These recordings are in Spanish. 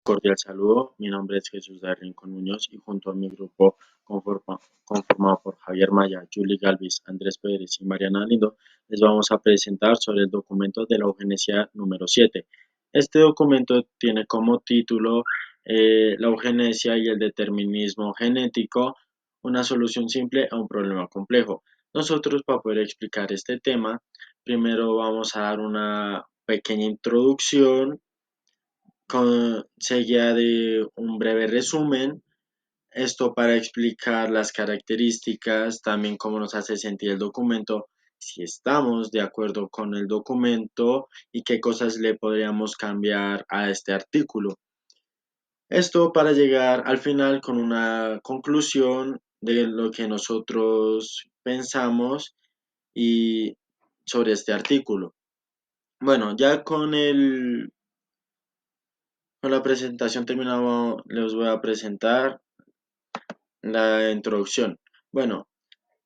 Cordial saludo, mi nombre es Jesús de Rincón Muñoz y junto a mi grupo conformado por Javier Maya, Julie Galvis, Andrés Pérez y Mariana Lindo, les vamos a presentar sobre el documento de la eugenesia número 7. Este documento tiene como título La eugenesia y el determinismo genético, una solución simple a un problema complejo. Nosotros, para poder explicar este tema, primero vamos a dar una pequeña introducción seguida de un breve resumen, esto para explicar las características, también cómo nos hace sentir el documento, si estamos de acuerdo con el documento y qué cosas le podríamos cambiar a este artículo. Esto para llegar al final con una conclusión de lo que nosotros pensamos y sobre este artículo. Bueno, ya con la presentación terminada, les voy a presentar la introducción. Bueno,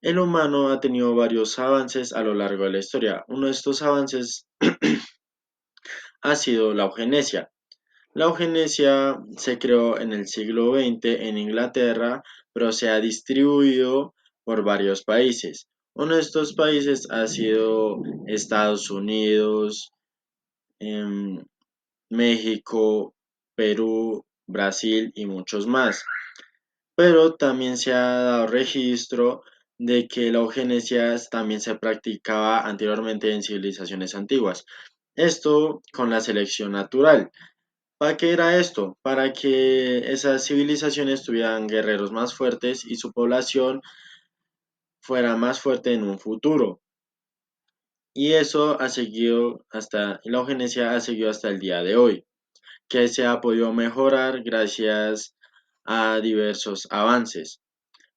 el humano ha tenido varios avances a lo largo de la historia. Uno de estos avances ha sido la eugenesia. La eugenesia se creó en el siglo XX en Inglaterra, pero se ha distribuido por varios países. Uno de estos países ha sido Estados Unidos, em, México, Perú, Brasil y muchos más. Pero también se ha dado registro de que la eugenesia también se practicaba anteriormente en civilizaciones antiguas. Esto con la selección natural. ¿Para qué era esto? Para que esas civilizaciones tuvieran guerreros más fuertes y su población fuera más fuerte en un futuro. Y eso ha seguido la eugenesia ha seguido hasta el día de hoy, que se ha podido mejorar gracias a diversos avances.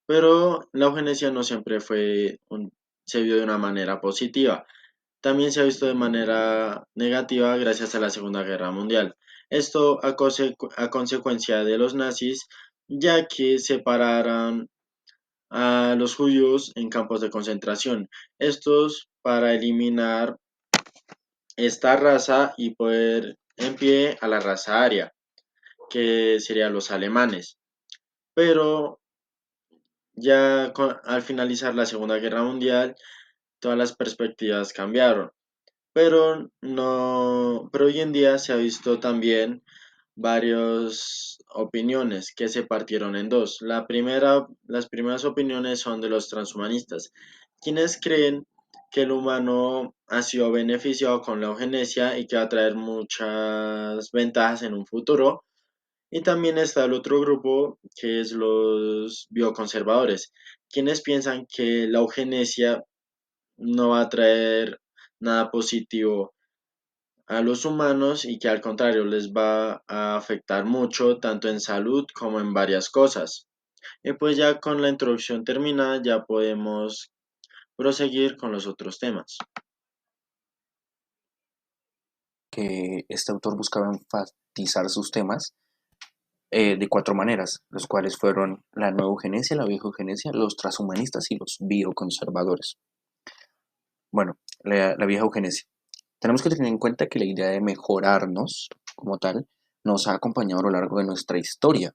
Pero la eugenesia no siempre se vio de una manera positiva. También se ha visto de manera negativa gracias a la Segunda Guerra Mundial. Esto a consecuencia de los nazis, ya que separaron a los judíos en campos de concentración. Estos para eliminar esta raza y poner en pie a la raza aria, que serían los alemanes. Pero al finalizar la Segunda Guerra Mundial, todas las perspectivas cambiaron. Pero no, pero hoy en día se ha visto también varias opiniones que se partieron en dos. Las primeras opiniones son de los transhumanistas, quienes creen que el humano ha sido beneficiado con la eugenesia y que va a traer muchas ventajas en un futuro. Y también está el otro grupo, que es los bioconservadores, quienes piensan que la eugenesia no va a traer nada positivo a los humanos y que al contrario les va a afectar mucho tanto en salud como en varias cosas. Y pues ya con la introducción terminada ya podemos proseguir con los otros temas. Que este autor buscaba enfatizar sus temas de cuatro maneras, los cuales fueron la nueva eugenesia, la vieja eugenesia, los transhumanistas y los bioconservadores. Bueno, la vieja eugenesia. Tenemos que tener en cuenta que la idea de mejorarnos como tal nos ha acompañado a lo largo de nuestra historia,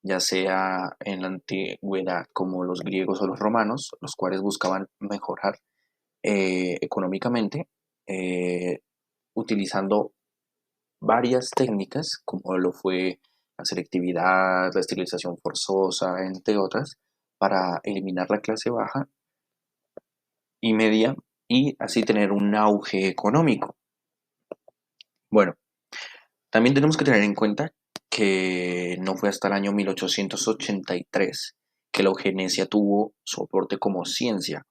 ya sea en la antigüedad como los griegos o los romanos, los cuales buscaban mejorar económicamente, eh, utilizando varias técnicas, como lo fue la selectividad, la esterilización forzosa, entre otras, para eliminar la clase baja y media y así tener un auge económico. Bueno, también tenemos que tener en cuenta que no fue hasta el año 1883 que la eugenesia tuvo soporte como ciencia,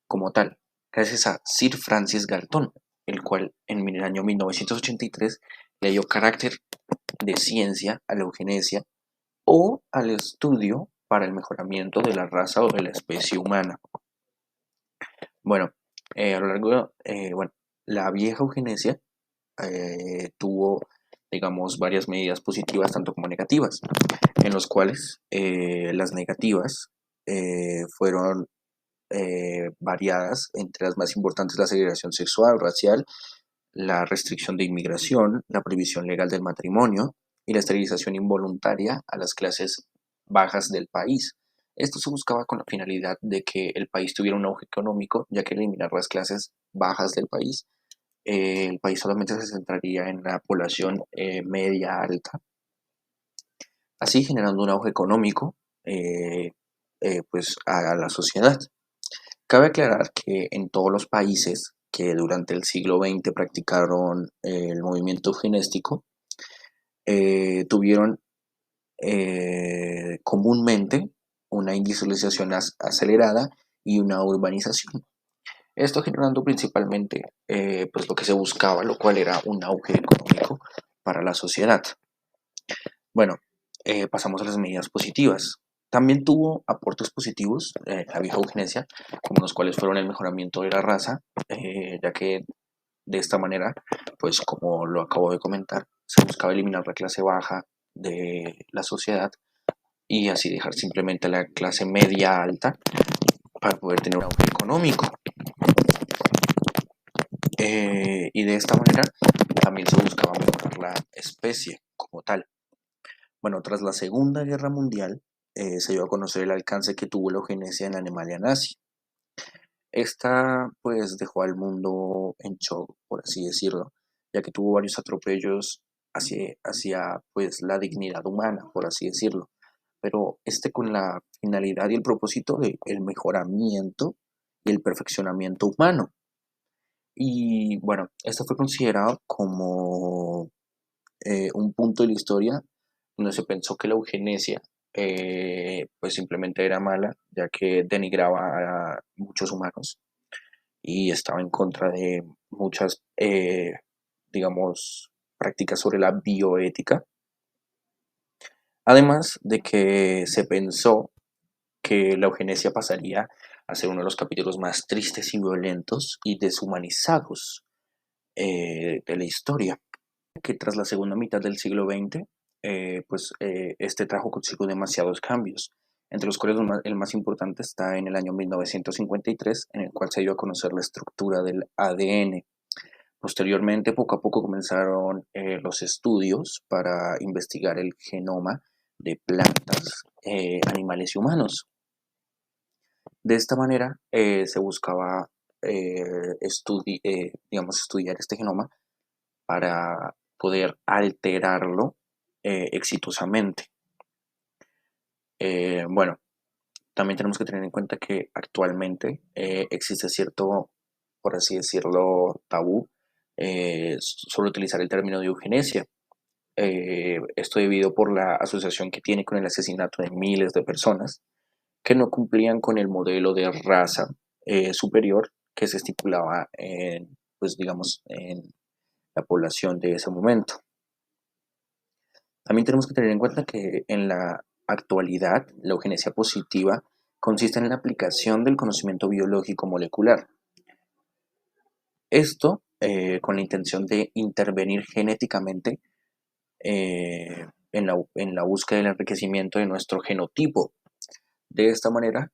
como tal, gracias a Sir Francis Galton, el cual en el año 1983 le dio carácter de ciencia a la eugenesia o al estudio para el mejoramiento de la raza o de la especie humana. Bueno, a lo largo, bueno, la vieja eugenesia tuvo, digamos, varias medidas positivas tanto como negativas, en los cuales las negativas fueron variadas, entre las más importantes la segregación sexual, racial, la restricción de inmigración, la prohibición legal del matrimonio, y la esterilización involuntaria a las clases bajas del país. Esto se buscaba con la finalidad de que el país tuviera un auge económico, ya que eliminar las clases bajas del país, el país solamente se centraría en la población media alta, así generando un auge económico eh, pues a la sociedad. Cabe aclarar que en todos los países que durante el siglo XX practicaron el movimiento eugenéstico, tuvieron comúnmente una industrialización acelerada y una urbanización. Esto generando principalmente pues lo que se buscaba, lo cual era un auge económico para la sociedad. Bueno, pasamos a las medidas positivas. También tuvo aportes positivos la vieja eugenesia, como los cuales fueron el mejoramiento de la raza, ya que de esta manera, pues como lo acabo de comentar, se buscaba eliminar la clase baja de la sociedad y así dejar simplemente a la clase media alta para poder tener un auge económico. Y de esta manera también se buscaba mejorar la especie como tal. Bueno, tras la Segunda Guerra Mundial, se dio a conocer el alcance que tuvo la eugenesia en la Alemania nazi. Esta pues dejó al mundo en shock, por así decirlo, ya que tuvo varios atropellos hacia pues la dignidad humana, por así decirlo, pero con la finalidad y el propósito de el mejoramiento y el perfeccionamiento humano. Y bueno, esto fue considerado como un punto de la historia donde se pensó que la eugenesia pues simplemente era mala, ya que denigraba a muchos humanos y estaba en contra de muchas, digamos, prácticas sobre la bioética. Además de que se pensó que la eugenesia pasaría a ser uno de los capítulos más tristes y violentos y deshumanizados de la historia, que tras la segunda mitad del siglo XX, este trajo consigo demasiados cambios, entre los cuales el más importante está en el año 1953, en el cual se dio a conocer la estructura del ADN. Posteriormente, poco a poco comenzaron los estudios para investigar el genoma de plantas, animales y humanos. De esta manera se buscaba estudiar este genoma para poder alterarlo exitosamente. Bueno, también tenemos que tener en cuenta que actualmente existe cierto, por así decirlo, tabú sobre utilizar el término de eugenesia. Esto debido por la asociación que tiene con el asesinato de miles de personas que no cumplían con el modelo de raza superior que se estipulaba en, pues digamos, en la población de ese momento. También tenemos que tener en cuenta que en la actualidad la eugenesia positiva consiste en la aplicación del conocimiento biológico molecular. Esto con la intención de intervenir genéticamente en la búsqueda del enriquecimiento de nuestro genotipo. De esta manera,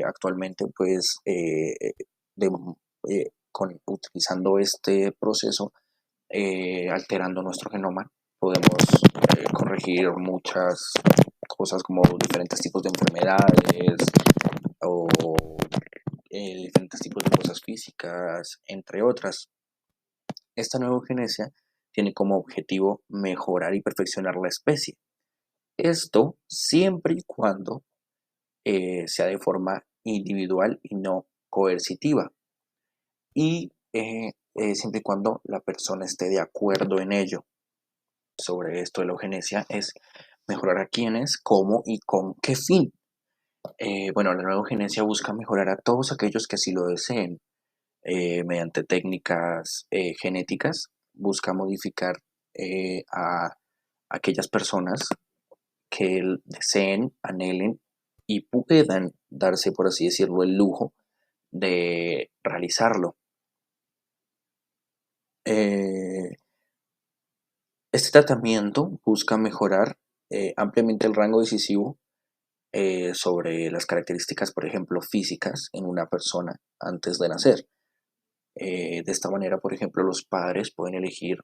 actualmente, pues, de- utilizando este proceso, alterando nuestro genoma, podemos corregir muchas cosas como diferentes tipos de enfermedades o diferentes tipos de cosas físicas, entre otras. Esta nueva eugenesia tiene como objetivo mejorar y perfeccionar la especie. Esto siempre y cuando sea de forma individual y no coercitiva. Y siempre y cuando la persona esté de acuerdo en ello. Sobre esto de la eugenesia es mejorar a quiénes, cómo y con qué fin. Bueno, la nueva eugenesia busca mejorar a todos aquellos que así lo deseen. Mediante técnicas genéticas, busca modificar a aquellas personas que deseen, anhelen y puedan darse, por así decirlo, el lujo de realizarlo. Eh, este tratamiento busca mejorar ampliamente el rango decisivo sobre las características, por ejemplo, físicas en una persona antes de nacer. De esta manera, por ejemplo, los padres pueden elegir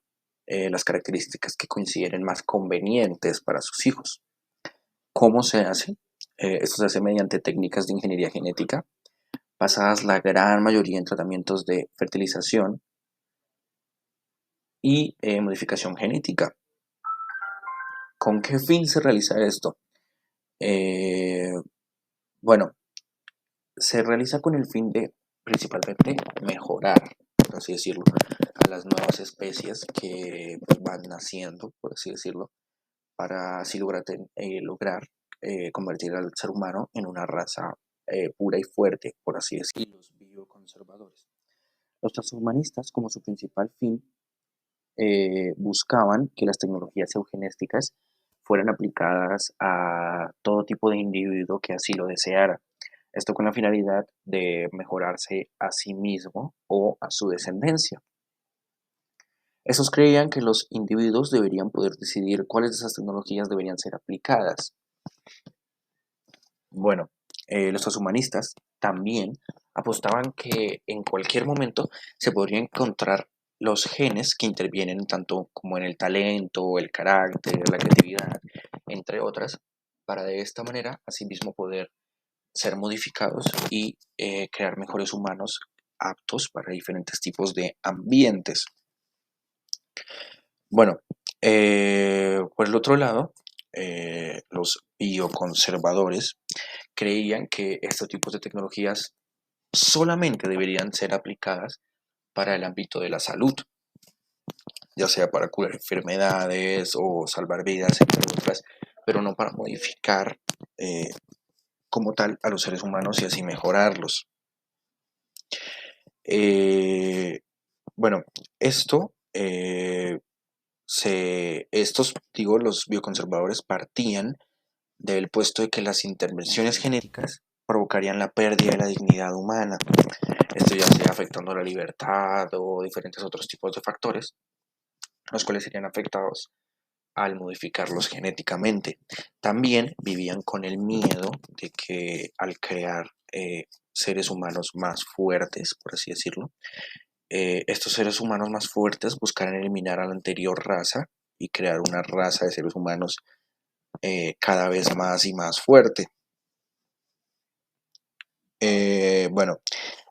las características que consideren más convenientes para sus hijos. ¿Cómo se hace? Esto se hace mediante técnicas de ingeniería genética, basadas la gran mayoría en tratamientos de fertilización y modificación genética. ¿Con qué fin se realiza esto? Eh, bueno, se realiza con el fin de principalmente mejorar, por así decirlo, a las nuevas especies que pues, van naciendo, por así decirlo, para así lograr convertir al ser humano en una raza pura y fuerte, por así decirlo. Y los bioconservadores. Los transhumanistas, como su principal fin, buscaban que las tecnologías eugenéticas fueran aplicadas a todo tipo de individuo que así lo deseara. Esto con la finalidad de mejorarse a sí mismo o a su descendencia. Estos creían que los individuos deberían poder decidir cuáles de esas tecnologías deberían ser aplicadas. Bueno, los transhumanistas también apostaban que en cualquier momento se podría encontrar los genes que intervienen tanto como en el talento, el carácter, la creatividad, entre otras, para de esta manera asimismo poder ser modificados y crear mejores humanos aptos para diferentes tipos de ambientes. Bueno, por el otro lado, los bioconservadores creían que estos tipos de tecnologías solamente deberían ser aplicadas para el ámbito de la salud, ya sea para curar enfermedades o salvar vidas, entre otras, pero no para modificar como tal a los seres humanos y así mejorarlos. Bueno, esto los bioconservadores partían del puesto de que las intervenciones genéticas provocarían la pérdida de la dignidad humana. Esto ya sea afectando la libertad o diferentes otros tipos de factores, los cuales serían afectados al modificarlos genéticamente. También vivían con el miedo de que al crear seres humanos más fuertes, por así decirlo, estos seres humanos más fuertes buscaran eliminar a la anterior raza y crear una raza de seres humanos cada vez más y más fuerte. Bueno,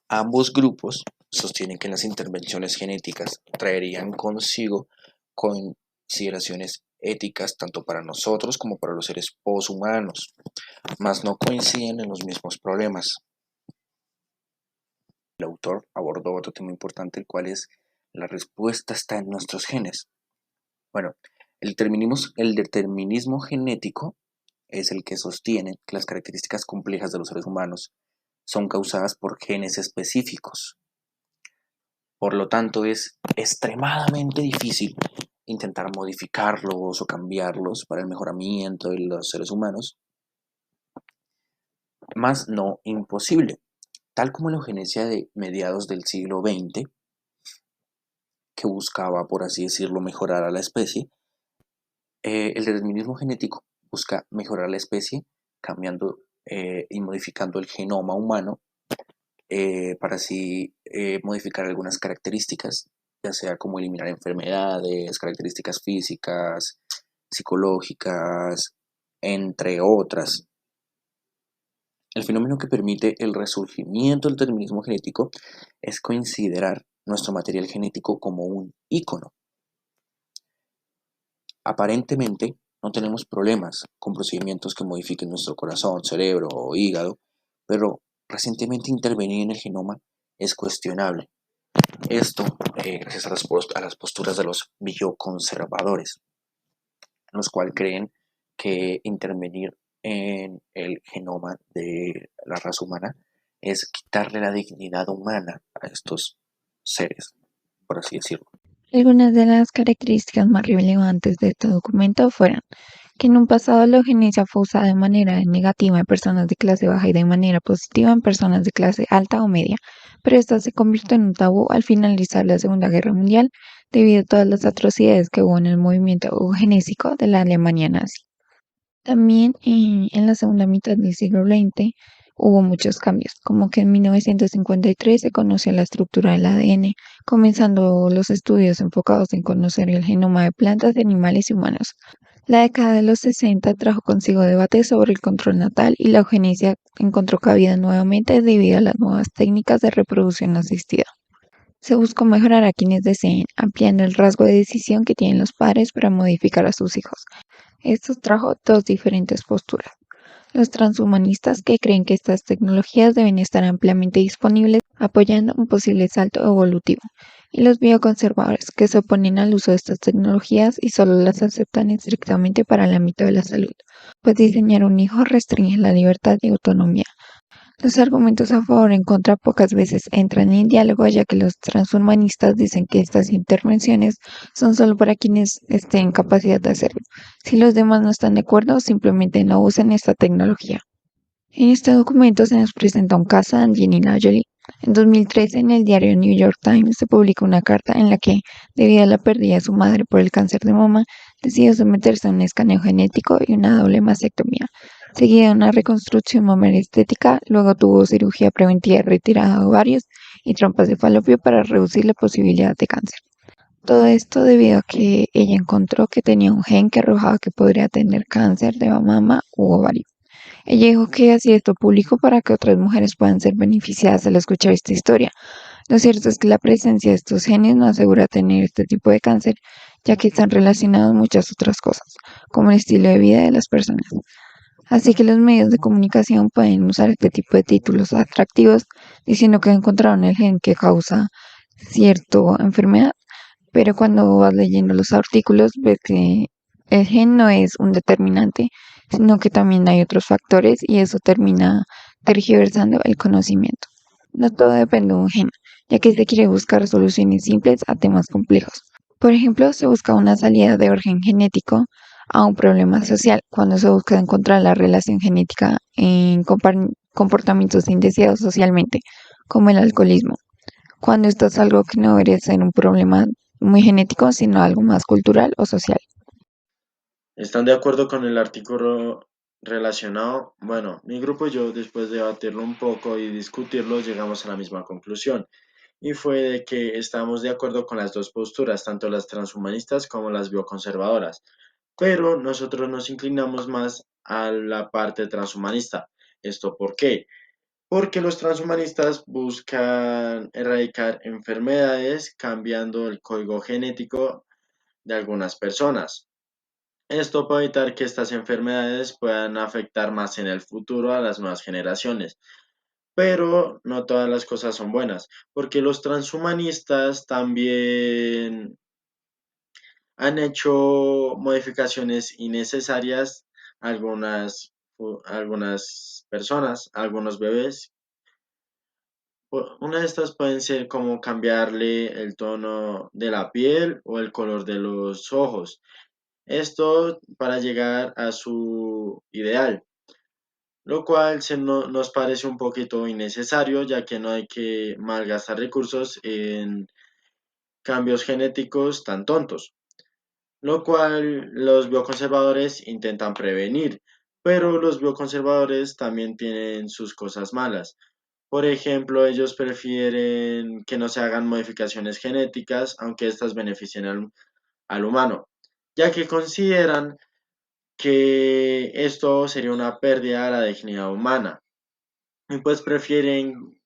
ambos grupos sostienen que las intervenciones genéticas traerían consigo consideraciones éticas tanto para nosotros como para los seres poshumanos, mas no coinciden en los mismos problemas. El autor abordó otro tema importante, el cual es la respuesta está en nuestros genes. Bueno, el determinismo genético es el que sostiene que las características complejas de los seres humanos son causadas por genes específicos. Por lo tanto, es extremadamente difícil intentar modificarlos o cambiarlos para el mejoramiento de los seres humanos, más no imposible. Tal como la eugenesia de mediados del siglo XX, que buscaba, por así decirlo, mejorar a la especie, el determinismo genético busca mejorar la especie cambiando y modificando el genoma humano para así modificar algunas características, ya sea como eliminar enfermedades, características físicas, psicológicas, entre otras. El fenómeno que permite el resurgimiento del determinismo genético es considerar nuestro material genético como un ícono. Aparentemente, no tenemos problemas con procedimientos que modifiquen nuestro corazón, cerebro o hígado, pero recientemente intervenir en el genoma es cuestionable. Esto gracias a las posturas de los bioconservadores, los cuales creen que intervenir en el genoma de la raza humana es quitarle la dignidad humana a estos seres, por así decirlo. Algunas de las características más relevantes de este documento fueron que en un pasado la eugenesia fue usada de manera negativa en personas de clase baja y de manera positiva en personas de clase alta o media, pero esta se convirtió en un tabú al finalizar la Segunda Guerra Mundial debido a todas las atrocidades que hubo en el movimiento eugenésico de la Alemania nazi. También en la segunda mitad del siglo XX hubo muchos cambios, como que en 1953 se conoció la estructura del ADN, comenzando los estudios enfocados en conocer el genoma de plantas, animales y humanos. La década de los 60 trajo consigo debates sobre el control natal y la eugenesia encontró cabida nuevamente debido a las nuevas técnicas de reproducción asistida. Se buscó mejorar a quienes deseen, ampliando el rasgo de decisión que tienen los padres para modificar a sus hijos. Esto trajo dos diferentes posturas. Los transhumanistas que creen que estas tecnologías deben estar ampliamente disponibles, apoyando un posible salto evolutivo, y los bioconservadores que se oponen al uso de estas tecnologías y solo las aceptan estrictamente para el ámbito de la salud, pues diseñar un hijo restringe la libertad y autonomía. Los argumentos a favor y en contra pocas veces entran en diálogo, ya que los transhumanistas dicen que estas intervenciones son solo para quienes estén en capacidad de hacerlo. Si los demás no están de acuerdo, simplemente no usen esta tecnología. En este documento se nos presenta un caso de Angelina Jolie. En 2013, en el diario New York Times se publicó una carta en la que, debido a la pérdida de su madre por el cáncer de mama, decidió someterse a un escaneo genético y una doble mastectomía, seguida de una reconstrucción mamaria estética. Luego tuvo cirugía preventiva de retirada de ovarios y trompas de falopio para reducir la posibilidad de cáncer. Todo esto debido a que ella encontró que tenía un gen que arrojaba que podría tener cáncer de mama u ovario. Ella dijo que hacía esto público para que otras mujeres puedan ser beneficiadas al escuchar esta historia. Lo cierto es que la presencia de estos genes no asegura tener este tipo de cáncer, ya que están relacionados muchas otras cosas, como el estilo de vida de las personas. Así que los medios de comunicación pueden usar este tipo de títulos atractivos diciendo que encontraron el gen que causa cierta enfermedad, pero cuando vas leyendo los artículos ves que el gen no es un determinante, sino que también hay otros factores y eso termina tergiversando el conocimiento. No todo depende de un gen, ya que se quiere buscar soluciones simples a temas complejos. Por ejemplo, se busca una salida de origen genético a un problema social cuando se busca encontrar la relación genética en comportamientos indeseados socialmente, como el alcoholismo, cuando esto es algo que no debería ser un problema muy genético, sino algo más cultural o social. ¿Están de acuerdo con el artículo relacionado? Bueno, mi grupo y yo, después de debatirlo un poco y discutirlo, llegamos a la misma conclusión. Y fue de que estamos de acuerdo con las dos posturas, tanto las transhumanistas como las bioconservadoras. Pero nosotros nos inclinamos más a la parte transhumanista. ¿Esto por qué? Porque los transhumanistas buscan erradicar enfermedades cambiando el código genético de algunas personas. Esto para evitar que estas enfermedades puedan afectar más en el futuro a las nuevas generaciones. Pero no todas las cosas son buenas, porque los transhumanistas también han hecho modificaciones innecesarias a algunas personas, a algunos bebés. Una de estas pueden ser como cambiarle el tono de la piel o el color de los ojos. Esto para llegar a su ideal, lo cual nos parece un poquito innecesario, ya que no hay que malgastar recursos en cambios genéticos tan tontos, lo cual los bioconservadores intentan prevenir, pero los bioconservadores también tienen sus cosas malas. Por ejemplo, ellos prefieren que no se hagan modificaciones genéticas, aunque éstas beneficien al humano, ya que consideran que esto sería una pérdida a la dignidad humana. Y pues prefieren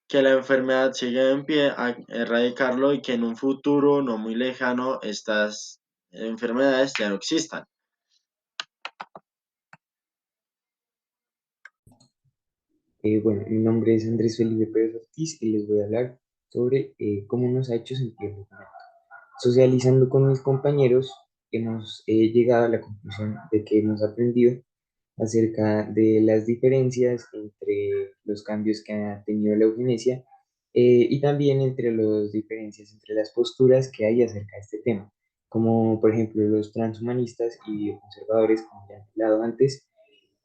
que la enfermedad siga en pie a erradicarlo y que en un futuro no muy lejano estas enfermedades ya no existan. Bueno, mi nombre es Andrés Felipe Pérez Ortiz y les voy a hablar sobre cómo nos ha hecho sentir el documento. Socializando con mis compañeros, hemos llegado a la conclusión de que hemos aprendido acerca de las diferencias entre los cambios que ha tenido la eugenesia y también entre las diferencias entre las posturas que hay acerca de este tema, como por ejemplo los transhumanistas y conservadores, como ya he hablado antes,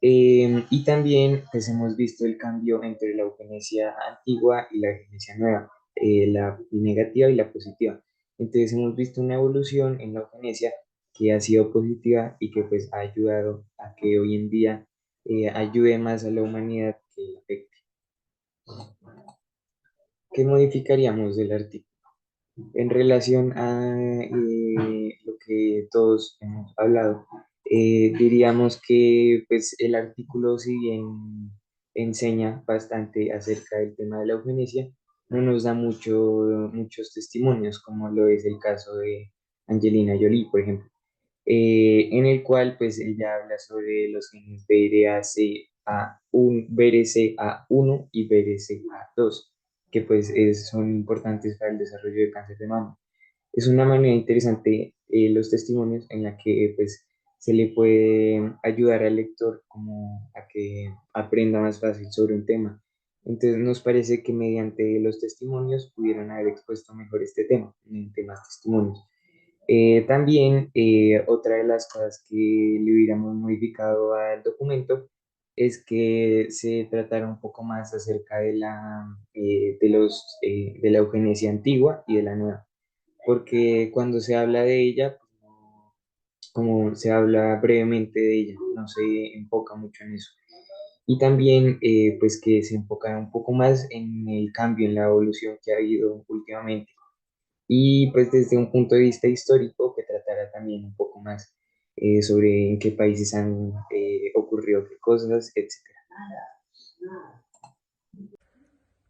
y también pues, hemos visto el cambio entre la eugenesia antigua y la eugenesia nueva, la negativa y la positiva. Entonces hemos visto una evolución en la eugenesia que ha sido positiva y que pues ha ayudado a que hoy en día ayude más a la humanidad que afecte. ¿Qué modificaríamos del artículo? En relación a lo que todos hemos hablado, diríamos que pues, el artículo, si bien enseña bastante acerca del tema de la eugenesia, no nos da muchos testimonios, como lo es el caso de Angelina Jolie, por ejemplo, en el cual pues ella habla sobre los genes BRCA1 y BRCA2, que pues son importantes para el desarrollo de cáncer de mama. Es una manera interesante los testimonios en la que pues se le puede ayudar al lector como a que aprenda más fácil sobre un tema. Entonces nos parece que mediante los testimonios pudieran haber expuesto mejor este tema, mediante más testimonios. También otra de las cosas que le hubiéramos modificado al documento es que se tratara un poco más acerca de la eugenesia antigua y de la nueva, porque cuando se habla de ella, pues, como se habla brevemente de ella, no se enfoca mucho en eso. Y también pues que se enfocara un poco más en el cambio, en la evolución que ha habido últimamente y pues desde un punto de vista histórico que tratara también un poco más sobre en qué países han ocurrido qué cosas, etcétera.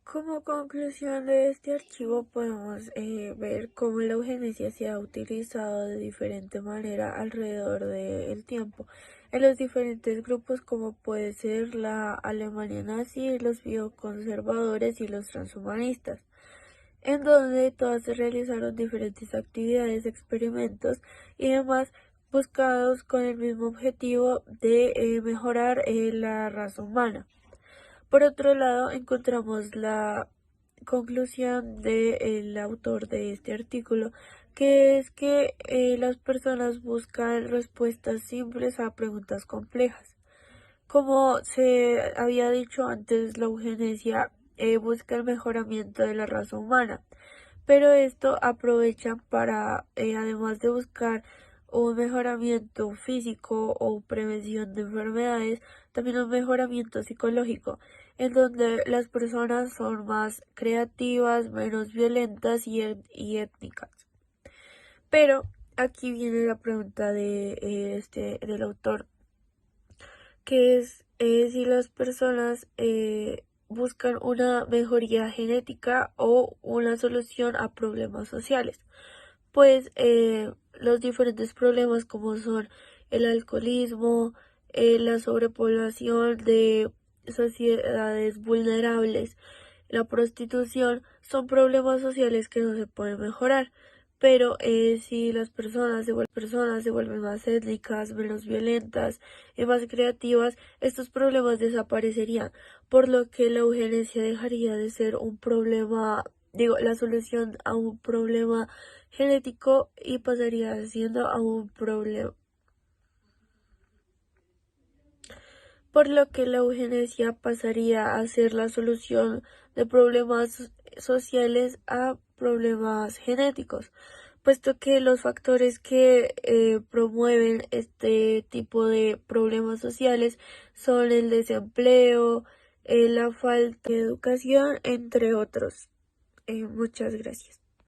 Como conclusión de este archivo podemos ver cómo la eugenesia se ha utilizado de diferente manera alrededor del tiempo en los diferentes grupos como puede ser la Alemania nazi, los bioconservadores y los transhumanistas, en donde todas se realizaron diferentes actividades, experimentos y demás buscados con el mismo objetivo de mejorar la raza humana. Por otro lado, encontramos la conclusión del autor de este artículo, que es que las personas buscan respuestas simples a preguntas complejas. Como se había dicho antes, la eugenesia busca el mejoramiento de la raza humana, pero esto aprovechan para, además de buscar un mejoramiento físico o prevención de enfermedades, también un mejoramiento psicológico, en donde las personas son más creativas, menos violentas y étnicas. Pero aquí viene la pregunta del autor, que es si las personas buscan una mejoría genética o una solución a problemas sociales. Pues los diferentes problemas como son el alcoholismo, la sobrepoblación de sociedades vulnerables, la prostitución, son problemas sociales que no se pueden mejorar. Pero si las personas se vuelven más étnicas, menos violentas y más creativas, estos problemas desaparecerían, por lo que la eugenesia dejaría de ser un problema, la solución a un problema genético y pasaría siendo a un problema. Por lo que la eugenesia pasaría a ser la solución de problemas sociales a problemas genéticos, puesto que los factores que promueven este tipo de problemas sociales son el desempleo, la falta de educación, entre otros. Muchas gracias.